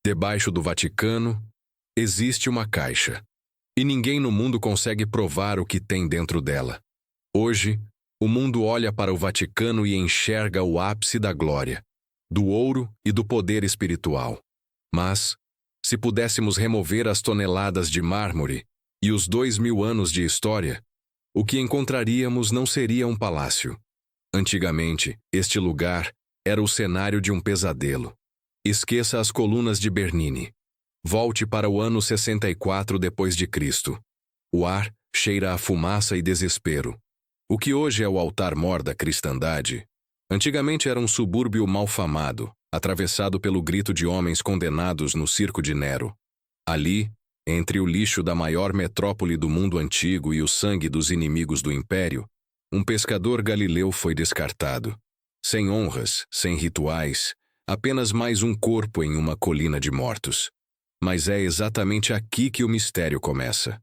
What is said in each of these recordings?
Debaixo do Vaticano, existe uma caixa, e ninguém no mundo consegue provar o que tem dentro dela. Hoje, o mundo olha para o Vaticano e enxerga o ápice da glória, do ouro e do poder espiritual. Mas, se pudéssemos remover as toneladas de mármore e os 2000 anos de história, o que encontraríamos não seria um palácio. Antigamente, este lugar era o cenário de um pesadelo. Esqueça as colunas de Bernini. Volte para o ano 64 depois de Cristo. O ar cheira a fumaça e desespero. O que hoje é o altar-mor da cristandade, antigamente era um subúrbio malfamado, atravessado pelo grito de homens condenados no circo de Nero. Ali, entre o lixo da maior metrópole do mundo antigo e o sangue dos inimigos do império, um pescador galileu foi descartado. Sem honras, sem rituais, apenas mais um corpo em uma colina de mortos. Mas é exatamente aqui que o mistério começa.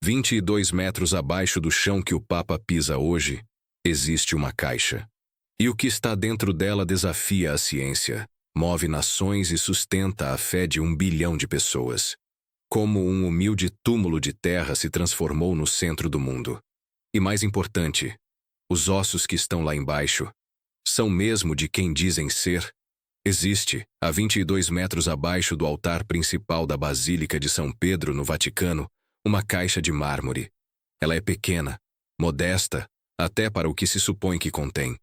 22 metros abaixo do chão que o Papa pisa hoje, existe uma caixa. E o que está dentro dela desafia a ciência, move nações e sustenta a fé de 1 bilhão de pessoas. Como um humilde túmulo de terra se transformou no centro do mundo. E mais importante, os ossos que estão lá embaixo são mesmo de quem dizem ser? Existe, a 22 metros abaixo do altar principal da Basílica de São Pedro, no Vaticano, uma caixa de mármore. Ela é pequena, modesta, até para o que se supõe que contém.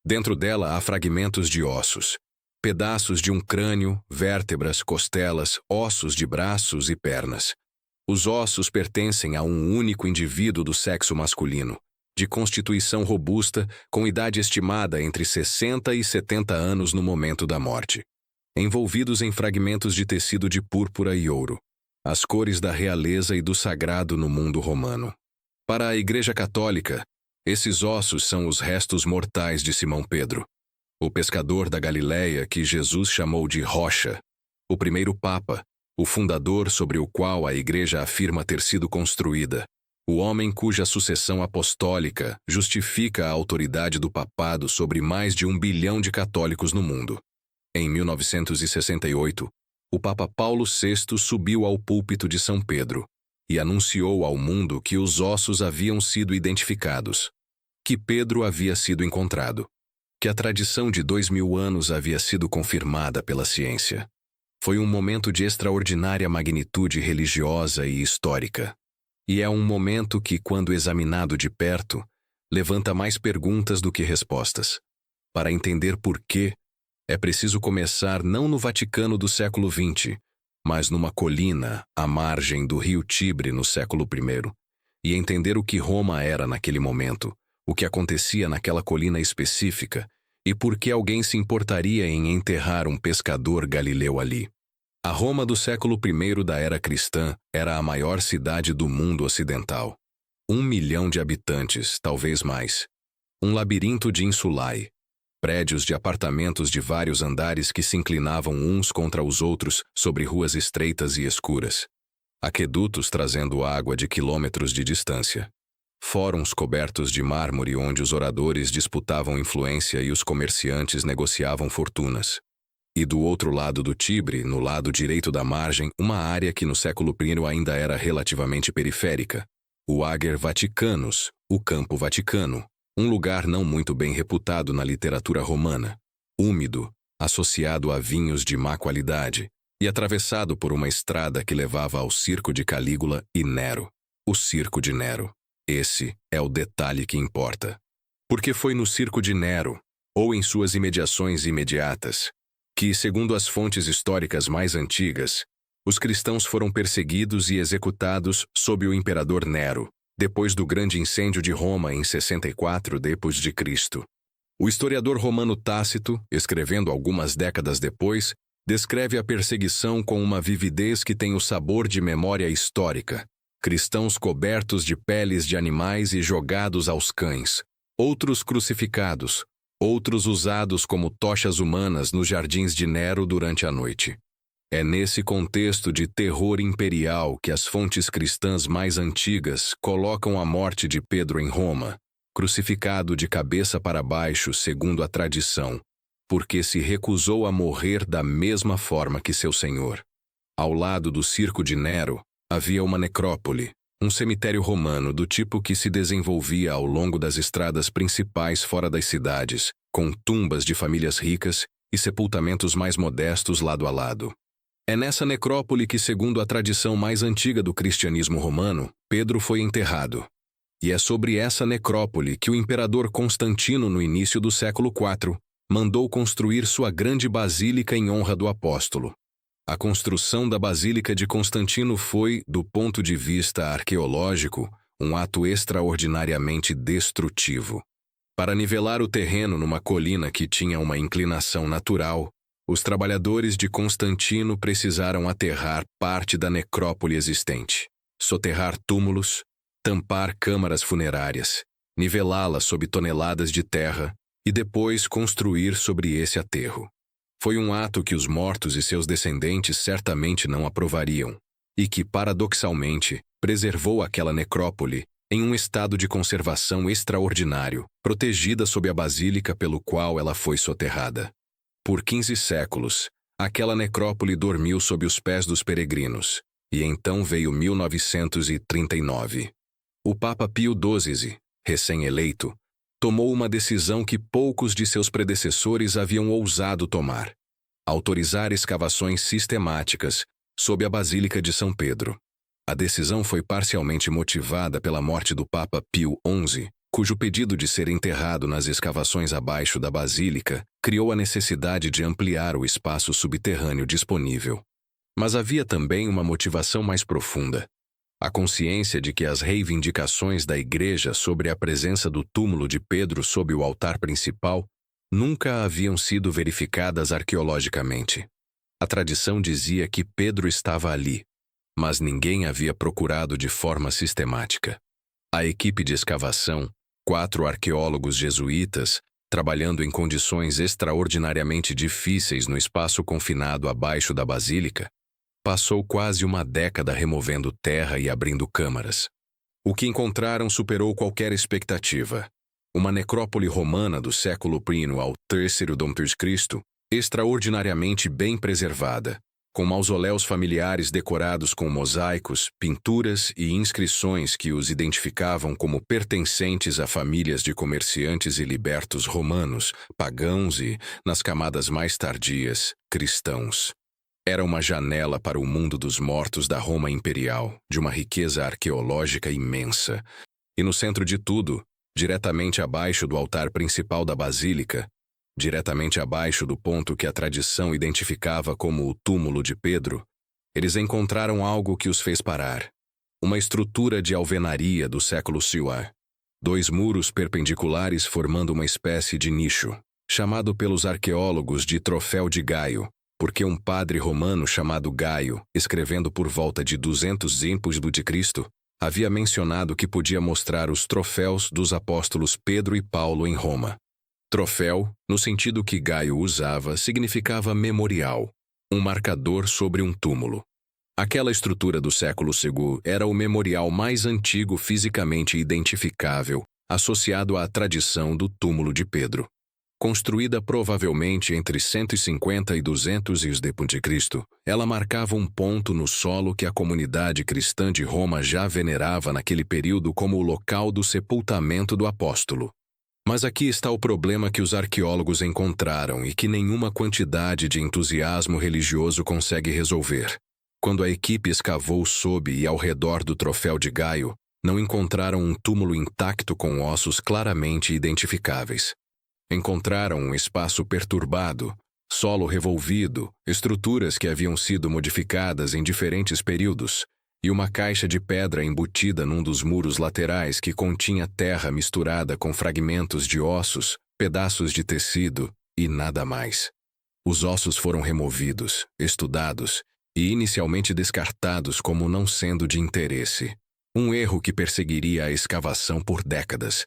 Dentro dela há fragmentos de ossos, pedaços de um crânio, vértebras, costelas, ossos de braços e pernas. Os ossos pertencem a um único indivíduo do sexo masculino, de constituição robusta, com idade estimada entre 60 e 70 anos no momento da morte. Envolvidos em fragmentos de tecido de púrpura e ouro, as cores da realeza e do sagrado no mundo romano. Para a Igreja Católica, esses ossos são os restos mortais de Simão Pedro, o pescador da Galileia que Jesus chamou de Rocha, o primeiro Papa, o fundador sobre o qual a Igreja afirma ter sido construída, o homem cuja sucessão apostólica justifica a autoridade do papado sobre mais de 1 bilhão de católicos no mundo. Em 1968, o Papa Paulo VI subiu ao púlpito de São Pedro e anunciou ao mundo que os ossos haviam sido identificados, que Pedro havia sido encontrado, que a tradição de 2000 anos havia sido confirmada pela ciência. Foi um momento de extraordinária magnitude religiosa e histórica. E é um momento que, quando examinado de perto, levanta mais perguntas do que respostas. Para entender por quê, é preciso começar não no Vaticano do século XX, mas numa colina à margem do rio Tibre no século I, e entender o que Roma era naquele momento, o que acontecia naquela colina específica, e por que alguém se importaria em enterrar um pescador galileu ali. A Roma do século I da era cristã era a maior cidade do mundo ocidental. 1 milhão de habitantes, talvez mais. Um labirinto de insulae. Prédios de apartamentos de vários andares que se inclinavam uns contra os outros sobre ruas estreitas e escuras. Aquedutos trazendo água de quilômetros de distância. Fóruns cobertos de mármore onde os oradores disputavam influência e os comerciantes negociavam fortunas. E do outro lado do Tibre, no lado direito da margem, uma área que no século I ainda era relativamente periférica. O Ager Vaticanus, o Campo Vaticano, um lugar não muito bem reputado na literatura romana. Úmido, associado a vinhos de má qualidade, e atravessado por uma estrada que levava ao circo de Calígula e Nero. O circo de Nero. Esse é o detalhe que importa. Porque foi no circo de Nero, ou em suas imediações imediatas, que, segundo as fontes históricas mais antigas, os cristãos foram perseguidos e executados sob o imperador Nero, depois do grande incêndio de Roma em 64 d.C. O historiador romano Tácito, escrevendo algumas décadas depois, descreve a perseguição com uma vividez que tem o sabor de memória histórica. Cristãos cobertos de peles de animais e jogados aos cães, outros crucificados, outros usados como tochas humanas nos jardins de Nero durante a noite. É nesse contexto de terror imperial que as fontes cristãs mais antigas colocam a morte de Pedro em Roma, crucificado de cabeça para baixo segundo a tradição, porque se recusou a morrer da mesma forma que seu Senhor. Ao lado do circo de Nero, havia uma necrópole, um cemitério romano do tipo que se desenvolvia ao longo das estradas principais fora das cidades, com tumbas de famílias ricas e sepultamentos mais modestos lado a lado. É nessa necrópole que, segundo a tradição mais antiga do cristianismo romano, Pedro foi enterrado. E é sobre essa necrópole que o imperador Constantino, no início do século IV, mandou construir sua grande basílica em honra do apóstolo. A construção da Basílica de Constantino foi, do ponto de vista arqueológico, um ato extraordinariamente destrutivo. Para nivelar o terreno numa colina que tinha uma inclinação natural, os trabalhadores de Constantino precisaram aterrar parte da necrópole existente, soterrar túmulos, tampar câmaras funerárias, nivelá-la sob toneladas de terra e depois construir sobre esse aterro. Foi um ato que os mortos e seus descendentes certamente não aprovariam, e que, paradoxalmente, preservou aquela necrópole em um estado de conservação extraordinário, protegida sob a basílica pelo qual ela foi soterrada. Por 15 séculos, aquela necrópole dormiu sob os pés dos peregrinos, e então veio 1939. O Papa Pio XII, recém-eleito, tomou uma decisão que poucos de seus predecessores haviam ousado tomar: autorizar escavações sistemáticas sob a Basílica de São Pedro. A decisão foi parcialmente motivada pela morte do Papa Pio XI, cujo pedido de ser enterrado nas escavações abaixo da Basílica criou a necessidade de ampliar o espaço subterrâneo disponível. Mas havia também uma motivação mais profunda: a consciência de que as reivindicações da Igreja sobre a presença do túmulo de Pedro sob o altar principal nunca haviam sido verificadas arqueologicamente. A tradição dizia que Pedro estava ali, mas ninguém havia procurado de forma sistemática. A equipe de escavação, 4 arqueólogos jesuítas, trabalhando em condições extraordinariamente difíceis no espaço confinado abaixo da basílica, passou quase uma década removendo terra e abrindo câmaras. O que encontraram superou qualquer expectativa. Uma necrópole romana do século I ao III d.C., extraordinariamente bem preservada, com mausoléus familiares decorados com mosaicos, pinturas e inscrições que os identificavam como pertencentes a famílias de comerciantes e libertos romanos, pagãos e, nas camadas mais tardias, cristãos. Era uma janela para o mundo dos mortos da Roma imperial, de uma riqueza arqueológica imensa. E no centro de tudo, diretamente abaixo do altar principal da basílica, diretamente abaixo do ponto que a tradição identificava como o túmulo de Pedro, eles encontraram algo que os fez parar. Uma estrutura de alvenaria do século VI. 2 muros perpendiculares formando uma espécie de nicho, chamado pelos arqueólogos de Troféu de Gaio, porque um padre romano chamado Gaio, escrevendo por volta de 200 a.C., havia mencionado que podia mostrar os troféus dos apóstolos Pedro e Paulo em Roma. Troféu, no sentido que Gaio usava, significava memorial, um marcador sobre um túmulo. Aquela estrutura do século II era o memorial mais antigo fisicamente identificável, associado à tradição do túmulo de Pedro. Construída provavelmente entre 150 e 200 d.C., ela marcava um ponto no solo que a comunidade cristã de Roma já venerava naquele período como o local do sepultamento do apóstolo. Mas aqui está o problema que os arqueólogos encontraram e que nenhuma quantidade de entusiasmo religioso consegue resolver. Quando a equipe escavou sob e ao redor do Troféu de Gaio, não encontraram um túmulo intacto com ossos claramente identificáveis. Encontraram um espaço perturbado, solo revolvido, estruturas que haviam sido modificadas em diferentes períodos, e uma caixa de pedra embutida num dos muros laterais que continha terra misturada com fragmentos de ossos, pedaços de tecido e nada mais. Os ossos foram removidos, estudados e inicialmente descartados como não sendo de interesse. Um erro que perseguiria a escavação por décadas.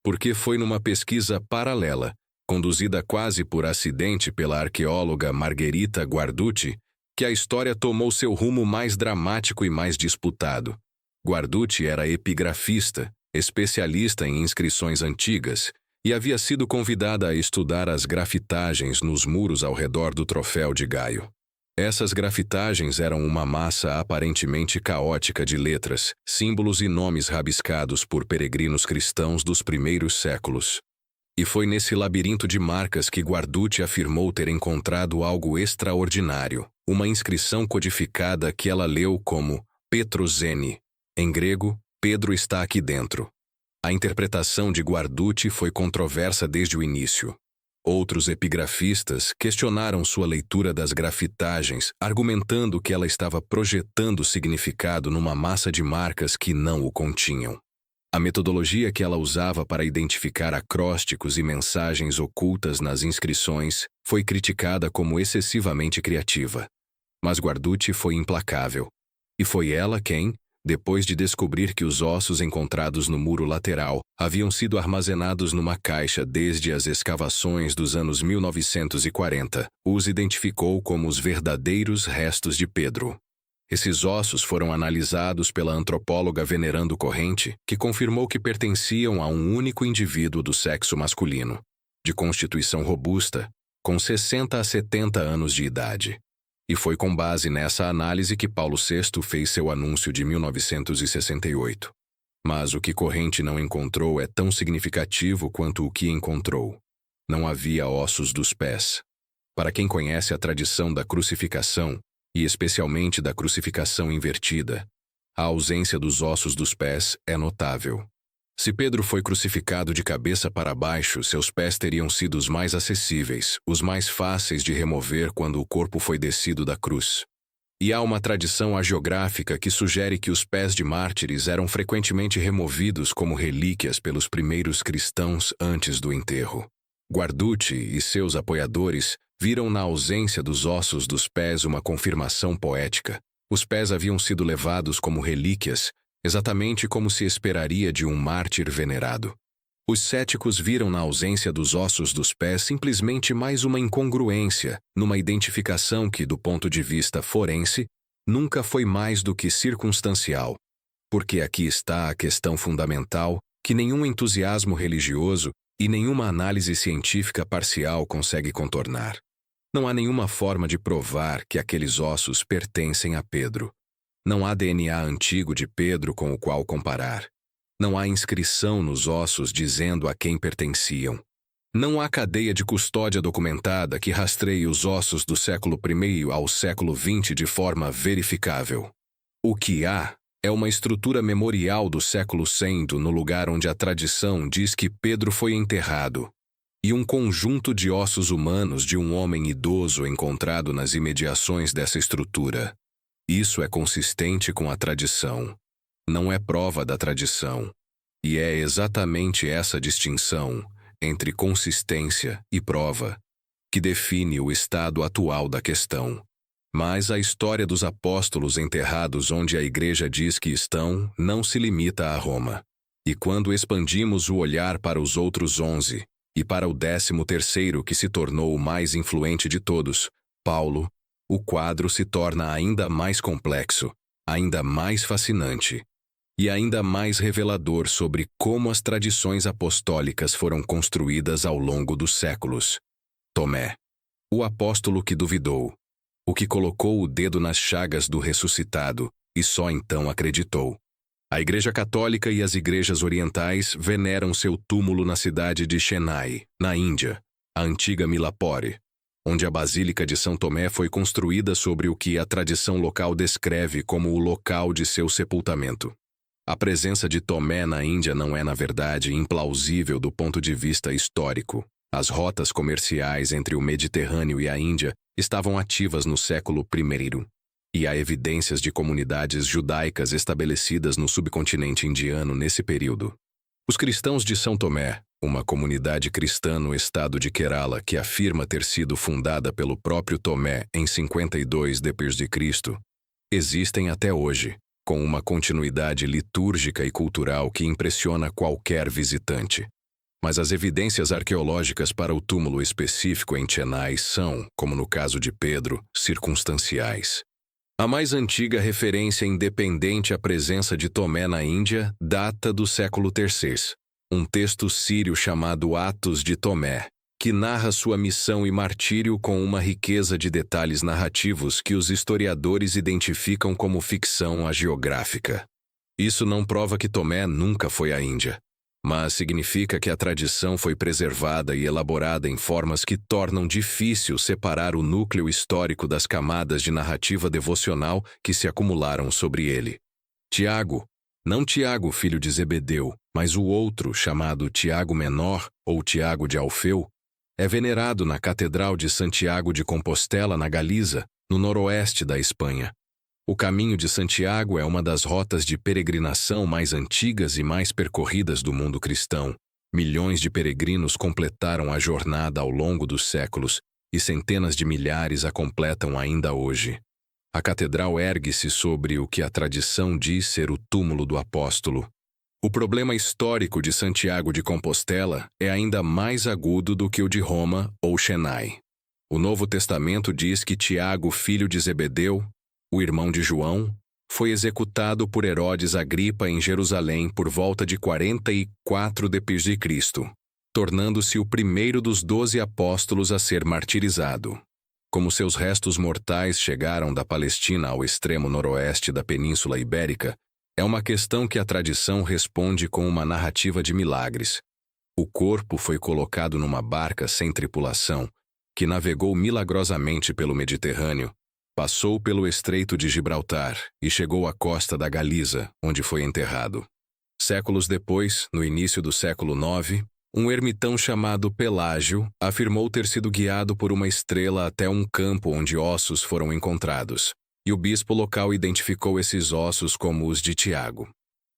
Porque foi numa pesquisa paralela, conduzida quase por acidente pela arqueóloga Margherita Guarducci, que a história tomou seu rumo mais dramático e mais disputado. Guarducci era epigrafista, especialista em inscrições antigas, e havia sido convidada a estudar as grafitagens nos muros ao redor do Troféu de Gaio. Essas grafitagens eram uma massa aparentemente caótica de letras, símbolos e nomes rabiscados por peregrinos cristãos dos primeiros séculos. E foi nesse labirinto de marcas que Guarducci afirmou ter encontrado algo extraordinário, uma inscrição codificada que ela leu como Petrozene. Em grego, Pedro está aqui dentro. A interpretação de Guarducci foi controversa desde o início. Outros epigrafistas questionaram sua leitura das grafitagens, argumentando que ela estava projetando significado numa massa de marcas que não o continham. A metodologia que ela usava para identificar acrósticos e mensagens ocultas nas inscrições foi criticada como excessivamente criativa. Mas Guarducci foi implacável. E foi ela quem, depois de descobrir que os ossos encontrados no muro lateral haviam sido armazenados numa caixa desde as escavações dos anos 1940, os identificou como os verdadeiros restos de Pedro. Esses ossos foram analisados pela antropóloga Venerando Corrente, que confirmou que pertenciam a um único indivíduo do sexo masculino, de constituição robusta, com 60 a 70 anos de idade. E foi com base nessa análise que Paulo VI fez seu anúncio de 1968. Mas o que Corrente não encontrou é tão significativo quanto o que encontrou. Não havia ossos dos pés. Para quem conhece a tradição da crucificação, e especialmente da crucificação invertida, a ausência dos ossos dos pés é notável. Se Pedro foi crucificado de cabeça para baixo, seus pés teriam sido os mais acessíveis, os mais fáceis de remover quando o corpo foi descido da cruz. E há uma tradição hagiográfica que sugere que os pés de mártires eram frequentemente removidos como relíquias pelos primeiros cristãos antes do enterro. Guarducci e seus apoiadores viram na ausência dos ossos dos pés uma confirmação poética. Os pés haviam sido levados como relíquias, exatamente como se esperaria de um mártir venerado. Os céticos viram na ausência dos ossos dos pés simplesmente mais uma incongruência, numa identificação que, do ponto de vista forense, nunca foi mais do que circunstancial. Porque aqui está a questão fundamental que nenhum entusiasmo religioso e nenhuma análise científica parcial consegue contornar. Não há nenhuma forma de provar que aqueles ossos pertencem a Pedro. Não há DNA antigo de Pedro com o qual comparar. Não há inscrição nos ossos dizendo a quem pertenciam. Não há cadeia de custódia documentada que rastreie os ossos do século I ao século XX de forma verificável. O que há é uma estrutura memorial do século C no lugar onde a tradição diz que Pedro foi enterrado, e um conjunto de ossos humanos de um homem idoso encontrado nas imediações dessa estrutura. Isso é consistente com a tradição. Não é prova da tradição. E é exatamente essa distinção entre consistência e prova que define o estado atual da questão. Mas a história dos apóstolos enterrados onde a Igreja diz que estão não se limita a Roma. E quando expandimos o olhar para os outros 11, e para o 13º que se tornou o mais influente de todos, Paulo, o quadro se torna ainda mais complexo, ainda mais fascinante e ainda mais revelador sobre como as tradições apostólicas foram construídas ao longo dos séculos. Tomé, o apóstolo que duvidou, o que colocou o dedo nas chagas do ressuscitado e só então acreditou. A Igreja Católica e as igrejas orientais veneram seu túmulo na cidade de Chennai, na Índia, a antiga Milapore, onde a Basílica de São Tomé foi construída sobre o que a tradição local descreve como o local de seu sepultamento. A presença de Tomé na Índia não é, na verdade, implausível do ponto de vista histórico. As rotas comerciais entre o Mediterrâneo e a Índia estavam ativas no século I, e há evidências de comunidades judaicas estabelecidas no subcontinente indiano nesse período. Os cristãos de São Tomé, uma comunidade cristã no estado de Kerala que afirma ter sido fundada pelo próprio Tomé em 52 d.C., existem até hoje, com uma continuidade litúrgica e cultural que impressiona qualquer visitante. Mas as evidências arqueológicas para o túmulo específico em Chennai são, como no caso de Pedro, circunstanciais. A mais antiga referência independente à presença de Tomé na Índia data do século III, um texto sírio chamado Atos de Tomé, que narra sua missão e martírio com uma riqueza de detalhes narrativos que os historiadores identificam como ficção hagiográfica. Isso não prova que Tomé nunca foi à Índia, mas significa que a tradição foi preservada e elaborada em formas que tornam difícil separar o núcleo histórico das camadas de narrativa devocional que se acumularam sobre ele. Tiago, não Tiago, filho de Zebedeu, mas o outro, chamado Tiago Menor ou Tiago de Alfeu, é venerado na Catedral de Santiago de Compostela, na Galiza, no noroeste da Espanha. O Caminho de Santiago é uma das rotas de peregrinação mais antigas e mais percorridas do mundo cristão. Milhões de peregrinos completaram a jornada ao longo dos séculos e centenas de milhares a completam ainda hoje. A catedral ergue-se sobre o que a tradição diz ser o túmulo do apóstolo. O problema histórico de Santiago de Compostela é ainda mais agudo do que o de Roma ou Chennai. O Novo Testamento diz que Tiago, filho de Zebedeu, o irmão de João, foi executado por Herodes Agripa em Jerusalém por volta de 44 d.C., tornando-se o primeiro dos 12 apóstolos a ser martirizado. Como seus restos mortais chegaram da Palestina ao extremo noroeste da Península Ibérica, é uma questão que a tradição responde com uma narrativa de milagres. O corpo foi colocado numa barca sem tripulação, que navegou milagrosamente pelo Mediterrâneo, passou pelo Estreito de Gibraltar e chegou à costa da Galiza, onde foi enterrado. Séculos depois, no início do século IX, um ermitão chamado Pelágio afirmou ter sido guiado por uma estrela até um campo onde ossos foram encontrados, e o bispo local identificou esses ossos como os de Tiago.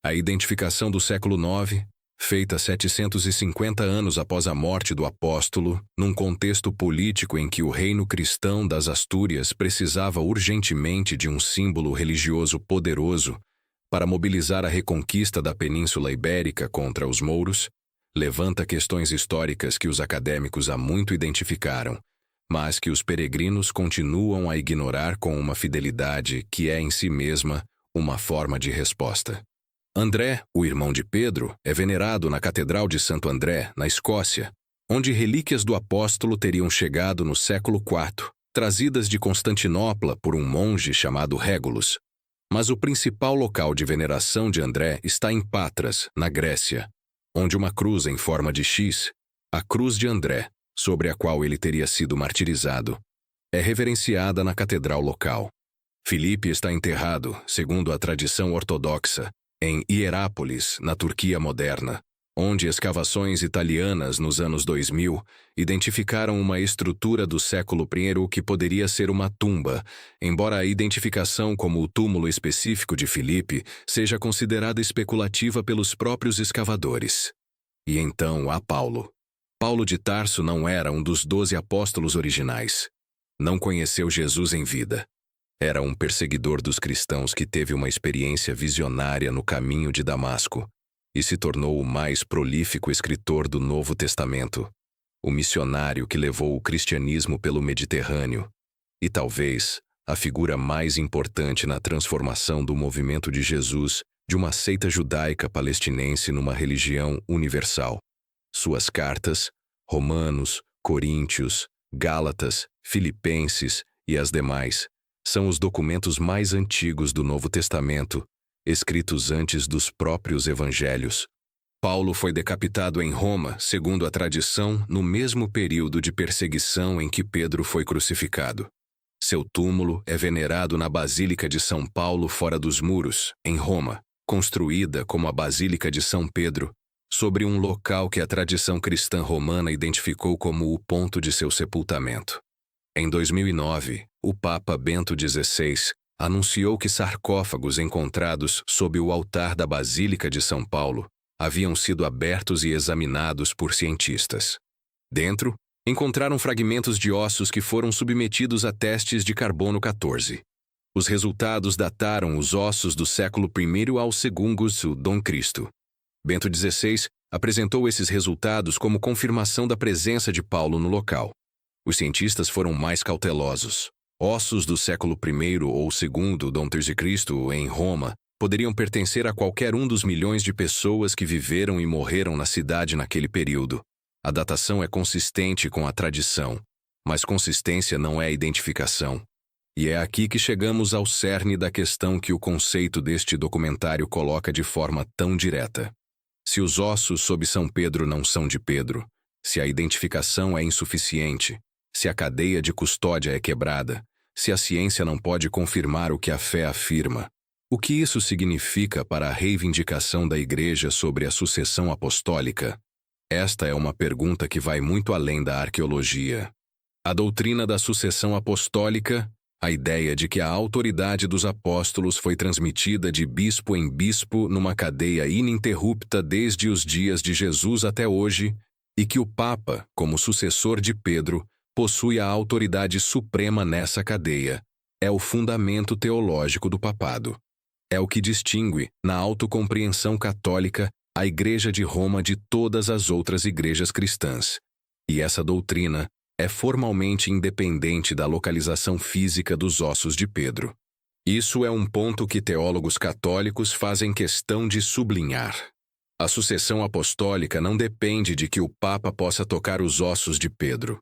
A identificação do século IX, feita 750 anos após a morte do apóstolo, num contexto político em que o reino cristão das Astúrias precisava urgentemente de um símbolo religioso poderoso para mobilizar a reconquista da Península Ibérica contra os mouros, levanta questões históricas que os acadêmicos há muito identificaram, mas que os peregrinos continuam a ignorar com uma fidelidade que é em si mesma uma forma de resposta. André, o irmão de Pedro, é venerado na Catedral de Santo André, na Escócia, onde relíquias do apóstolo teriam chegado no século IV, trazidas de Constantinopla por um monge chamado Régulus. Mas o principal local de veneração de André está em Patras, na Grécia, onde uma cruz em forma de X, a Cruz de André, sobre a qual ele teria sido martirizado, é reverenciada na catedral local. Filipe está enterrado, segundo a tradição ortodoxa, em Hierápolis, na Turquia moderna, onde escavações italianas nos anos 2000 identificaram uma estrutura do século I que poderia ser uma tumba, embora a identificação como o túmulo específico de Filipe seja considerada especulativa pelos próprios escavadores. E então há Paulo. Paulo de Tarso não era um dos 12 apóstolos originais. Não conheceu Jesus em vida. Era um perseguidor dos cristãos que teve uma experiência visionária no caminho de Damasco e se tornou o mais prolífico escritor do Novo Testamento, o missionário que levou o cristianismo pelo Mediterrâneo e talvez a figura mais importante na transformação do movimento de Jesus de uma seita judaica palestinense numa religião universal. Suas cartas, Romanos, Coríntios, Gálatas, Filipenses e as demais, são os documentos mais antigos do Novo Testamento, escritos antes dos próprios evangelhos. Paulo foi decapitado em Roma, segundo a tradição, no mesmo período de perseguição em que Pedro foi crucificado. Seu túmulo é venerado na Basílica de São Paulo fora dos muros, em Roma, construída como a Basílica de São Pedro, sobre um local que a tradição cristã romana identificou como o ponto de seu sepultamento. Em 2009, o Papa Bento XVI anunciou que sarcófagos encontrados sob o altar da Basílica de São Paulo haviam sido abertos e examinados por cientistas. Dentro, encontraram fragmentos de ossos que foram submetidos a testes de carbono 14. Os resultados dataram os ossos do século I ao II d.C. Bento XVI apresentou esses resultados como confirmação da presença de Paulo no local. Os cientistas foram mais cautelosos. Ossos do século I ou II d.C. em Roma poderiam pertencer a qualquer um dos milhões de pessoas que viveram e morreram na cidade naquele período. A datação é consistente com a tradição, mas consistência não é identificação. E é aqui que chegamos ao cerne da questão que o conceito deste documentário coloca de forma tão direta. Se os ossos sob São Pedro não são de Pedro, se a identificação é insuficiente, se a cadeia de custódia é quebrada, se a ciência não pode confirmar o que a fé afirma, o que isso significa para a reivindicação da Igreja sobre a sucessão apostólica? Esta é uma pergunta que vai muito além da arqueologia. A doutrina da sucessão apostólica, a ideia de que a autoridade dos apóstolos foi transmitida de bispo em bispo numa cadeia ininterrupta desde os dias de Jesus até hoje, e que o Papa, como sucessor de Pedro, possui a autoridade suprema nessa cadeia, é o fundamento teológico do papado. É o que distingue, na autocompreensão católica, a Igreja de Roma de todas as outras igrejas cristãs. E essa doutrina é formalmente independente da localização física dos ossos de Pedro. Isso é um ponto que teólogos católicos fazem questão de sublinhar. A sucessão apostólica não depende de que o Papa possa tocar os ossos de Pedro.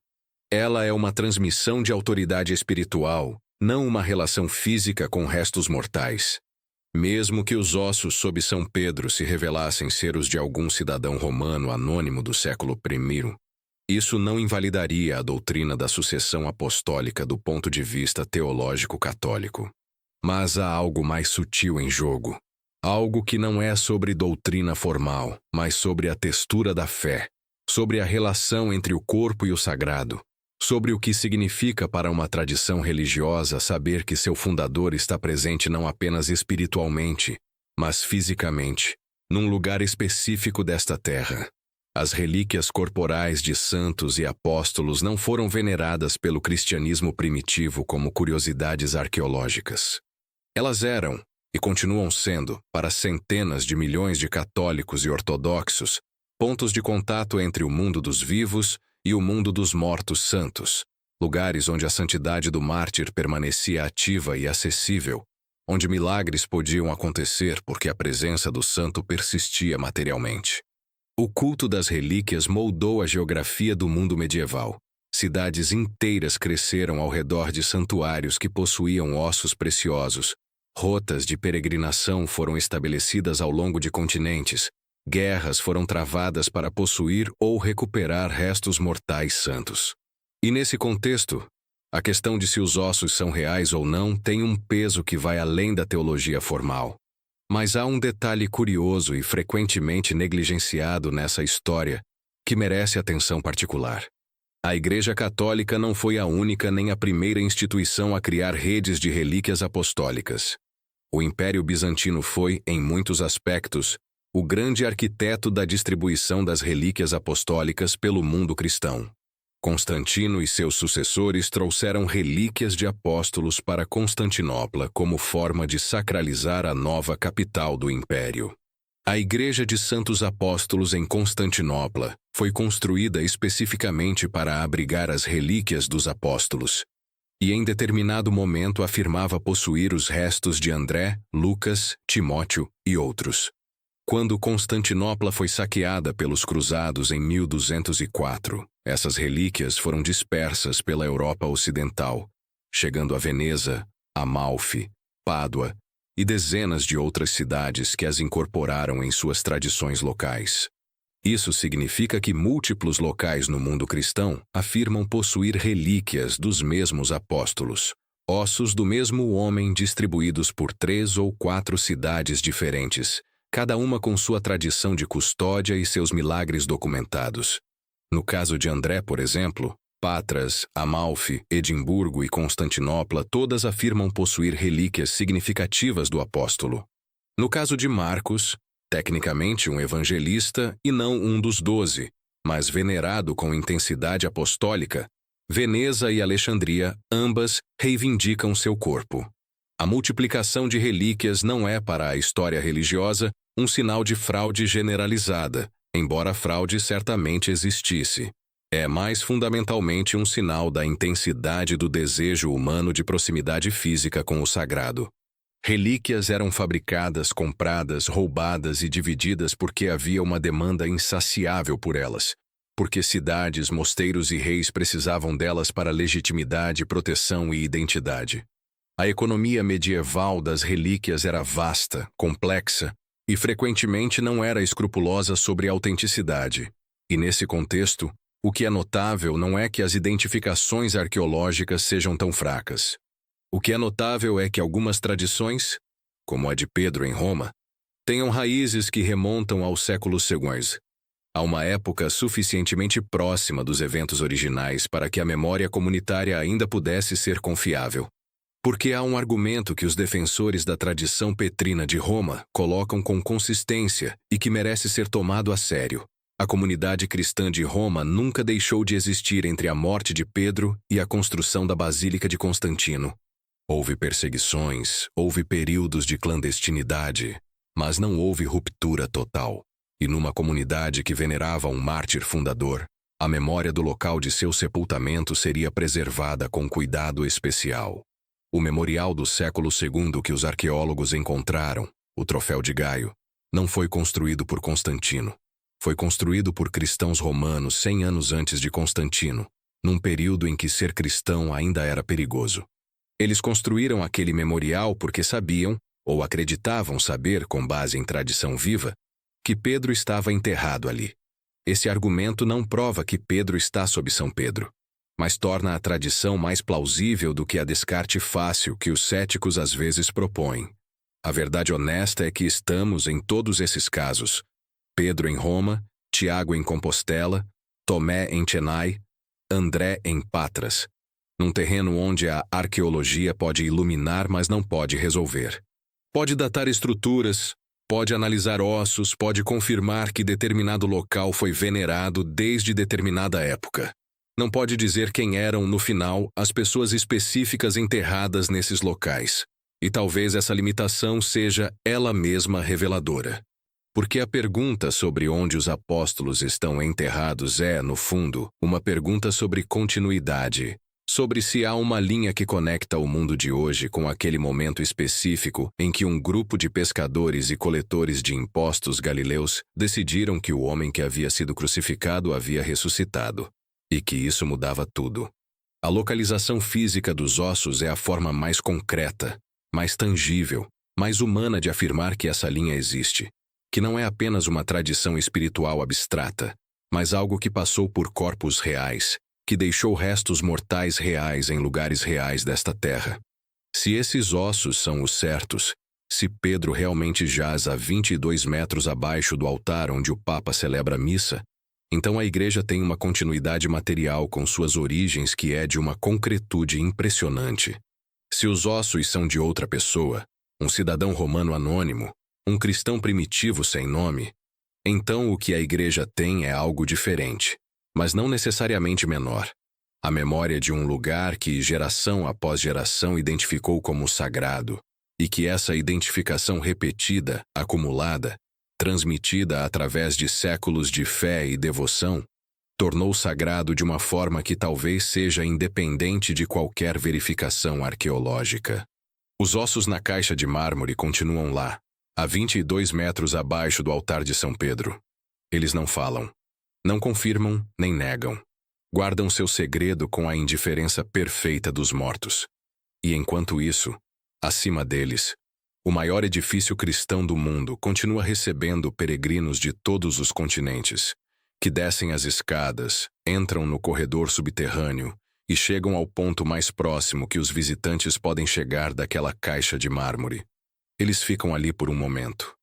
Ela é uma transmissão de autoridade espiritual, não uma relação física com restos mortais. Mesmo que os ossos sob São Pedro se revelassem ser os de algum cidadão romano anônimo do século I, isso não invalidaria a doutrina da sucessão apostólica do ponto de vista teológico católico. Mas há algo mais sutil em jogo. Algo que não é sobre doutrina formal, mas sobre a textura da fé, sobre a relação entre o corpo e o sagrado, sobre o que significa para uma tradição religiosa saber que seu fundador está presente não apenas espiritualmente, mas fisicamente, num lugar específico desta terra. As relíquias corporais de santos e apóstolos não foram veneradas pelo cristianismo primitivo como curiosidades arqueológicas. Elas eram, e continuam sendo, para centenas de milhões de católicos e ortodoxos, pontos de contato entre o mundo dos vivos e o mundo dos mortos santos, lugares onde a santidade do mártir permanecia ativa e acessível, onde milagres podiam acontecer porque a presença do santo persistia materialmente. O culto das relíquias moldou a geografia do mundo medieval. Cidades inteiras cresceram ao redor de santuários que possuíam ossos preciosos. Rotas de peregrinação foram estabelecidas ao longo de continentes. Guerras foram travadas para possuir ou recuperar restos mortais santos. E nesse contexto, a questão de se os ossos são reais ou não tem um peso que vai além da teologia formal. Mas há um detalhe curioso e frequentemente negligenciado nessa história que merece atenção particular. A Igreja Católica não foi a única nem a primeira instituição a criar redes de relíquias apostólicas. O Império Bizantino foi, em muitos aspectos, o grande arquiteto da distribuição das relíquias apostólicas pelo mundo cristão. Constantino e seus sucessores trouxeram relíquias de apóstolos para Constantinopla como forma de sacralizar a nova capital do império. A Igreja de Santos Apóstolos em Constantinopla foi construída especificamente para abrigar as relíquias dos apóstolos, e em determinado momento afirmava possuir os restos de André, Lucas, Timóteo e outros. Quando Constantinopla foi saqueada pelos cruzados em 1204, essas relíquias foram dispersas pela Europa Ocidental, chegando a Veneza, Amalfi, Pádua e dezenas de outras cidades que as incorporaram em suas tradições locais. Isso significa que múltiplos locais no mundo cristão afirmam possuir relíquias dos mesmos apóstolos, ossos do mesmo homem distribuídos por 3 ou 4 cidades diferentes, cada uma com sua tradição de custódia e seus milagres documentados. No caso de André, por exemplo, Patras, Amalfi, Edimburgo e Constantinopla todas afirmam possuir relíquias significativas do apóstolo. No caso de Marcos, tecnicamente um evangelista e não um dos 12, mas venerado com intensidade apostólica, Veneza e Alexandria, ambas, reivindicam seu corpo. A multiplicação de relíquias não é para a história religiosa um sinal de fraude generalizada, embora a fraude certamente existisse. É mais fundamentalmente um sinal da intensidade do desejo humano de proximidade física com o sagrado. Relíquias eram fabricadas, compradas, roubadas e divididas porque havia uma demanda insaciável por elas. porque cidades, mosteiros e reis precisavam delas para legitimidade, proteção e identidade. A economia medieval das relíquias era vasta, complexa e frequentemente não era escrupulosa sobre a autenticidade. E nesse contexto, o que é notável não é que as identificações arqueológicas sejam tão fracas. O que é notável é que algumas tradições, como a de Pedro em Roma, tenham raízes que remontam aos séculos seguintes, a uma época suficientemente próxima dos eventos originais para que a memória comunitária ainda pudesse ser confiável. Porque há um argumento que os defensores da tradição petrina de Roma colocam com consistência e que merece ser tomado a sério. A comunidade cristã de Roma nunca deixou de existir entre a morte de Pedro e a construção da Basílica de Constantino. Houve perseguições, houve períodos de clandestinidade, mas não houve ruptura total. E numa comunidade que venerava um mártir fundador, a memória do local de seu sepultamento seria preservada com cuidado especial. O memorial do século II que os arqueólogos encontraram, o Troféu de Gaio, não foi construído por Constantino. Foi construído por cristãos romanos 100 anos antes de Constantino, num período em que ser cristão ainda era perigoso. Eles construíram aquele memorial porque sabiam, ou acreditavam saber com base em tradição viva, que Pedro estava enterrado ali. Esse argumento não prova que Pedro está sob São Pedro, mas torna a tradição mais plausível do que a descarte fácil que os céticos às vezes propõem. A verdade honesta é que estamos em todos esses casos: Pedro em Roma, Tiago em Compostela, Tomé em Chennai, André em Patras, num terreno onde a arqueologia pode iluminar, mas não pode resolver. Pode datar estruturas, pode analisar ossos, pode confirmar que determinado local foi venerado desde determinada época. Não pode dizer quem eram, no final, as pessoas específicas enterradas nesses locais. E talvez essa limitação seja ela mesma reveladora. Porque a pergunta sobre onde os apóstolos estão enterrados é, no fundo, uma pergunta sobre continuidade, sobre se há uma linha que conecta o mundo de hoje com aquele momento específico em que um grupo de pescadores e coletores de impostos galileus decidiram que o homem que havia sido crucificado havia ressuscitado, e que isso mudava tudo. A localização física dos ossos é a forma mais concreta, mais tangível, mais humana de afirmar que essa linha existe, que não é apenas uma tradição espiritual abstrata, mas algo que passou por corpos reais, que deixou restos mortais reais em lugares reais desta terra. Se esses ossos são os certos, se Pedro realmente jaz a 22 metros abaixo do altar onde o Papa celebra a missa, então a Igreja tem uma continuidade material com suas origens que é de uma concretude impressionante. Se os ossos são de outra pessoa, um cidadão romano anônimo, um cristão primitivo sem nome, então o que a Igreja tem é algo diferente, mas não necessariamente menor. A memória de um lugar que geração após geração identificou como sagrado, e que essa identificação repetida, acumulada, transmitida através de séculos de fé e devoção, tornou sagrado de uma forma que talvez seja independente de qualquer verificação arqueológica. Os ossos na caixa de mármore continuam lá, a 22 metros abaixo do altar de São Pedro. Eles não falam, não confirmam nem negam. Guardam seu segredo com a indiferença perfeita dos mortos. E enquanto isso, acima deles, o maior edifício cristão do mundo continua recebendo peregrinos de todos os continentes, que descem as escadas, entram no corredor subterrâneo e chegam ao ponto mais próximo que os visitantes podem chegar daquela caixa de mármore. Eles ficam ali por um momento.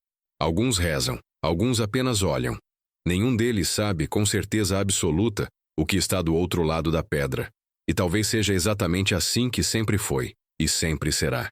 Alguns rezam, alguns apenas olham. Nenhum deles sabe com certeza absoluta o que está do outro lado da pedra. E talvez seja exatamente assim que sempre foi, e sempre será.